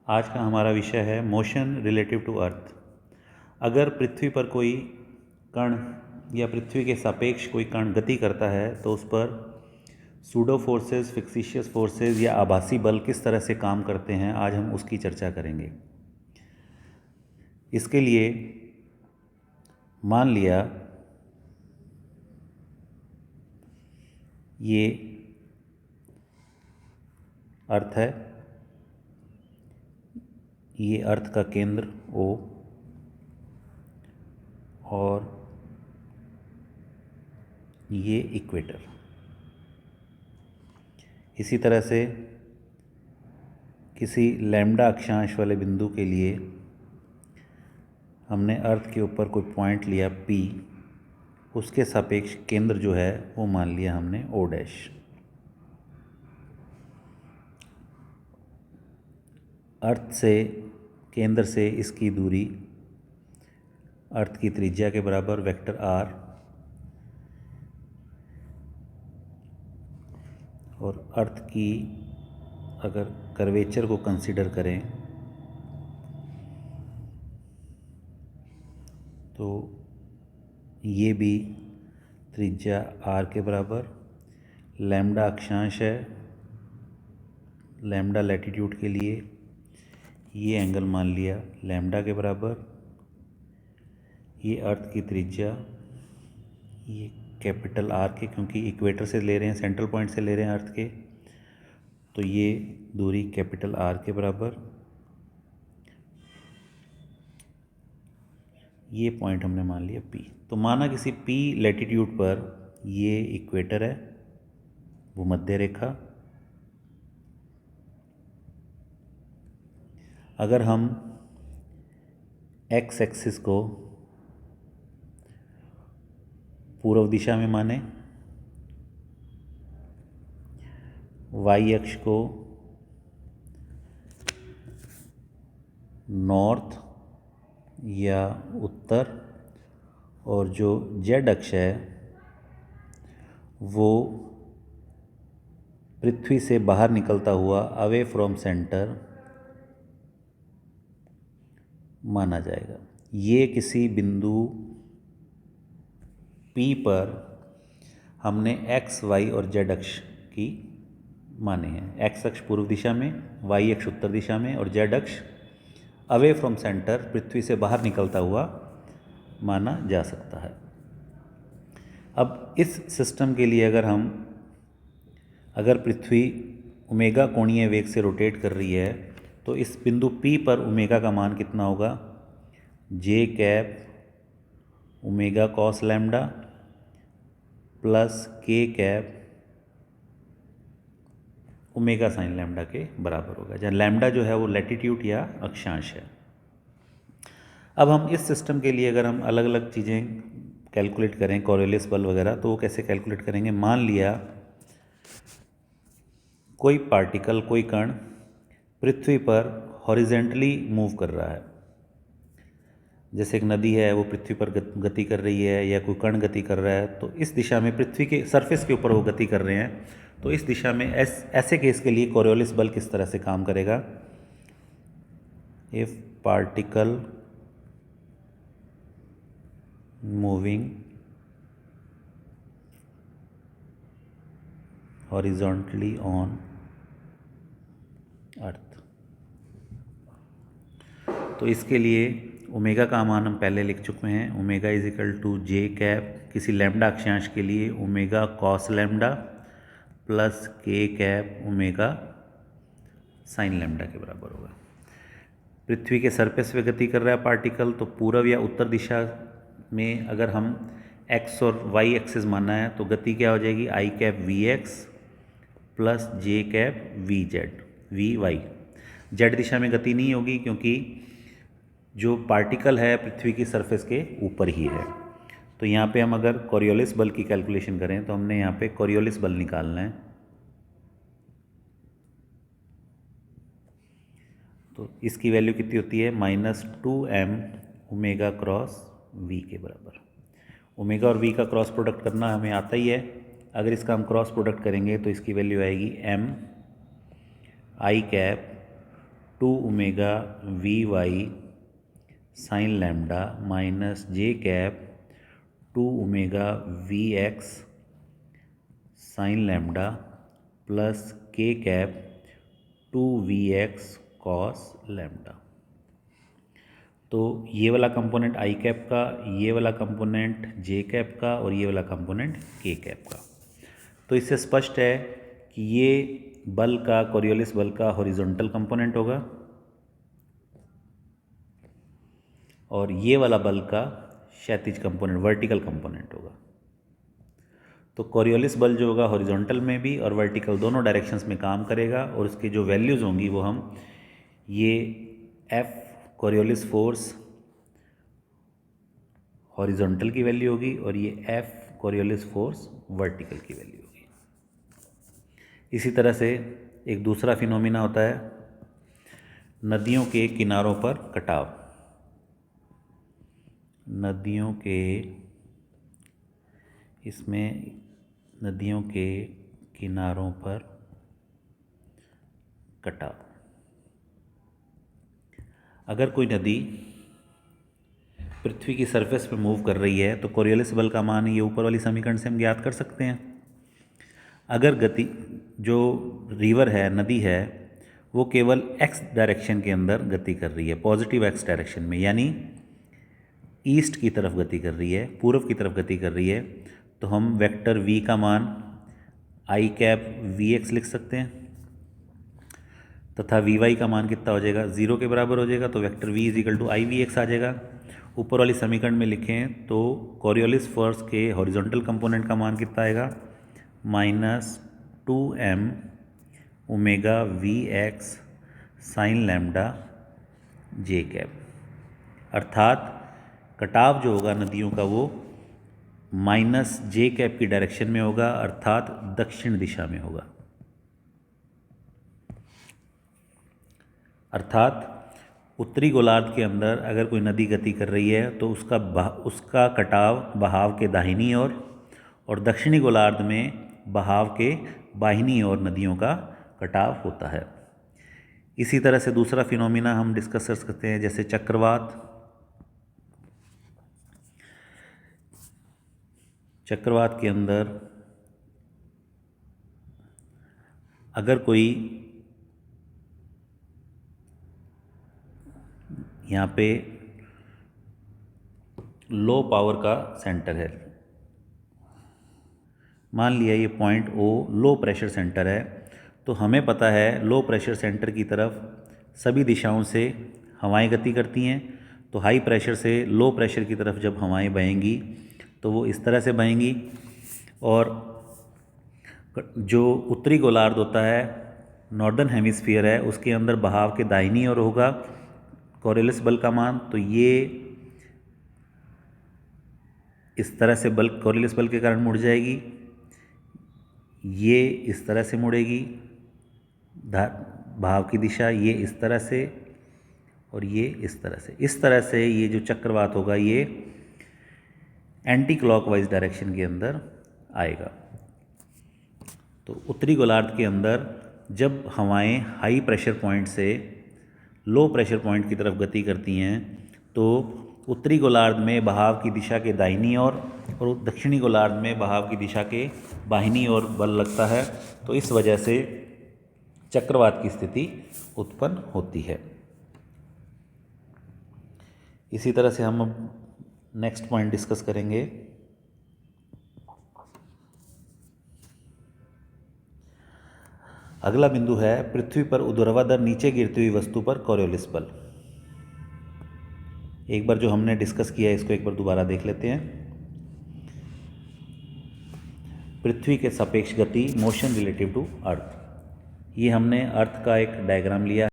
आज का हमारा विषय है मोशन रिलेटिव टू अर्थ। अगर पृथ्वी पर कोई कण या पृथ्वी के सापेक्ष कोई कण गति करता है तो उस पर सूडो फोर्सेस, फिक्सिशियस फोर्सेस या आभासी बल किस तरह से काम करते हैं, आज हम उसकी चर्चा करेंगे। इसके लिए मान लिया ये अर्थ है, ये अर्थ का केंद्र O और ये इक्वेटर। इसी तरह से किसी लैम्डा अक्षांश वाले बिंदु के लिए हमने अर्थ के ऊपर कोई पॉइंट लिया P, उसके सापेक्ष केंद्र जो है वो मान लिया हमने O डैश। अर्थ से केंद्र से इसकी दूरी अर्थ की त्रिज्या के बराबर वेक्टर r, और अर्थ की अगर कर्वेचर को कंसीडर करें तो ये भी त्रिज्या r के बराबर। लैम्डा अक्षांश है, लैम्डा लैटीट्यूड के लिए ये एंगल मान लिया लैम्डा के बराबर। ये अर्थ की त्रिज्या, ये कैपिटल R के, क्योंकि इक्वेटर से ले रहे हैं, सेंट्रल पॉइंट से ले रहे हैं अर्थ के, तो ये दूरी कैपिटल R के बराबर। ये पॉइंट हमने मान लिया P। तो माना किसी P लैटीट्यूड पर ये इक्वेटर है, वो मध्य रेखा। अगर हम एक्स एक्सिस को पूर्व दिशा में माने, वाई अक्ष को नॉर्थ या उत्तर, और जो जेड अक्ष है वो पृथ्वी से बाहर निकलता हुआ अवे फ्रॉम सेंटर माना जाएगा। ये किसी बिंदु P पर हमने x, y और z अक्ष की माने हैं। x अक्ष पूर्व दिशा में, y अक्ष उत्तर दिशा में और z अक्ष अवे फ्रॉम सेंटर, पृथ्वी से बाहर निकलता हुआ माना जा सकता है। अब इस सिस्टम के लिए अगर पृथ्वी ओमेगा कोणीय वेग से रोटेट कर रही है तो इस बिंदु P पर ओमेगा का मान कितना होगा? J cap omega cos lambda plus K cap omega sine lambda के बराबर होगा, जहाँ लैम्डा जो है वो लैटीट्यूड या अक्षांश है। अब हम इस सिस्टम के लिए अगर हम अलग अलग चीज़ें कैलकुलेट करें, कोरियोलिस बल वगैरह, तो वो कैसे कैलकुलेट करेंगे? मान लिया कोई पार्टिकल, कोई कण पृथ्वी पर हॉरिजेंटली मूव कर रहा है, जैसे एक नदी है वो पृथ्वी पर गति कर रही है, या कोई कण गति कर रहा है, तो इस दिशा में पृथ्वी के सरफेस के ऊपर वो गति कर रहे हैं। तो इस दिशा में ऐसे केस के लिए कोरियोलिस बल किस तरह से काम करेगा? If particle moving horizontally on earth, तो इसके लिए ओमेगा का मान हम पहले लिख चुके हैं। Omega is equal to J cap, किसी लैम्डा अक्षांश के लिए omega cos lambda plus K cap omega sine lambda के बराबर होगा। पृथ्वी के सरफेस पे गति कर रहा है पार्टिकल, तो पूर्व या उत्तर दिशा में अगर हम एक्स और वाई एक्सिस मानना है तो गति क्या हो जाएगी? I cap V X plus J cap V Z V Y. Z दिशा में गति नहीं होगी क्योंकि जो पार्टिकल है पृथ्वी की सरफेस के ऊपर ही है। तो यहाँ पे हम अगर कोरियोलिस बल की कैलकुलेशन करें तो हमने यहाँ पे कोरियोलिस बल निकालना है। तो इसकी वैल्यू कितनी होती है? -2m ओमेगा क्रॉस v के बराबर। ओमेगा और v का क्रॉस प्रोडक्ट करना हमें आता ही है। अगर इसका हम क्रॉस प्रोडक्ट करेंगे तो इसकी वैल्यू आएगी m I cap two omega V Y sine lambda minus J cap two omega V X sine lambda plus K cap two V X cos lambda. तो ये वाला कंपोनेंट आई कैप का, ये वाला कंपोनेंट जे cap का और ये वाला कंपोनेंट के कैप का। तो इससे स्पष्ट है कि ये बल का, कोरियोलिस बल का हॉरिजॉन्टल कंपोनेंट होगा और ये वाला बल का क्षैतिज कंपोनेंट, वर्टिकल कंपोनेंट होगा। तो कोरियोलिस बल जो होगा हॉरिजॉन्टल में भी और वर्टिकल दोनों डायरेक्शंस में काम करेगा और उसकी जो वैल्यूज़ होंगी वो हम ये एफ कोरियोलिस फोर्स हॉरिजॉन्टल की वैल्यू होगी और ये एफ कोरियोलिस फोर्स वर्टिकल की वैल्यू होगी। इसी तरह से एक दूसरा फिनोमिना होता है नदियों के किनारों पर कटाव। नदियों के, इसमें नदियों के किनारों पर कटाव। अगर कोई नदी पृथ्वी की सरफेस पे मूव कर रही है तो कोरियोलिस बल का मान ये ऊपर वाली समीकरण से हम ज्ञात कर सकते हैं। अगर गति, जो रिवर है, नदी है, वो केवल एक्स डायरेक्शन के अंदर गति कर रही है, पॉजिटिव एक्स डायरेक्शन में, यानी ईस्ट की तरफ गति कर रही है, पूर्व की तरफ गति कर रही है, तो हम वेक्टर v का मान आई कैप वी एक्स लिख सकते हैं तथा वी वाई का मान कितना हो जाएगा, 0 के बराबर हो जाएगा। तो vector v is equal to I V X आ जाएगा। ऊपर वाली समीकरण में लिखें तो कोरियोलिस फोर्स के हॉरिजॉन्टल कंपोनेंट का मान कितना आएगा, minus 2m omega V X sine lambda J cap. अर्थात कटाव जो होगा नदियों का वो माइनस जे कैप की डायरेक्शन में होगा, अर्थात दक्षिण दिशा में होगा। अर्थात उत्तरी गोलार्ध के अंदर अगर कोई नदी गति कर रही है तो उसका कटाव बहाव के दाहिनी ओर और दक्षिणी गोलार्ध में बहाव के बाहिनी ओर नदियों का कटाव होता है। इसी तरह से दूसरा फिनोमिना हम डिस्कस कर सकते हैं, जैसे चक्रवात। चक्रवात के अंदर अगर कोई यहाँ पे लो पावर का सेंटर है, मान लिया ये point O low pressure centre है, तो हमें पता है लो प्रेशर सेंटर की तरफ सभी दिशाओं से हवाएं गति करती हैं। तो हाई प्रेशर से लो प्रेशर की तरफ जब हवाएं बहेंगी तो वो इस तरह से बहेंगी और जो उत्तरी गोलार्ध होता है, नॉर्दर्न हेमिस्फीयर है, उसके अंदर बहाव के दाहिनी ओर होगा कोरियोलिस बल का मान। तो ये इस तरह से बल, कोरियोलिस बल के कारण मुड़ जाएगी, ये इस तरह से मुड़ेगी बहाव की दिशा, ये इस तरह से और ये इस तरह से। इस तरह से ये जो चक्रवात होगा ये एंटी क्लॉकवाइज डायरेक्शन के अंदर आएगा। तो उत्तरी गोलार्ध के अंदर जब हवाएं हाई प्रेशर पॉइंट से लो प्रेशर पॉइंट की तरफ गति करती हैं तो उत्तरी गोलार्ध में बहाव की दिशा के दाहिनी ओर और दक्षिणी गोलार्ध में बहाव की दिशा के बाहिनी ओर बल लगता है। तो इस वजह से चक्रवात की स्थिति उत्पन्न होती है। इसी तरह से हम अब नेक्स्ट पॉइंट डिस्कस करेंगे। अगला बिंदु है पृथ्वी पर ऊर्ध्वाधर नीचे गिरती हुई वस्तु पर कोरियोलिस बल। एक बार जो हमने डिस्कस किया है इसको एक बार दोबारा देख लेते हैं। पृथ्वी के सापेक्ष गति, मोशन रिलेटिव टू अर्थ, ये हमने अर्थ का एक डायग्राम लिया।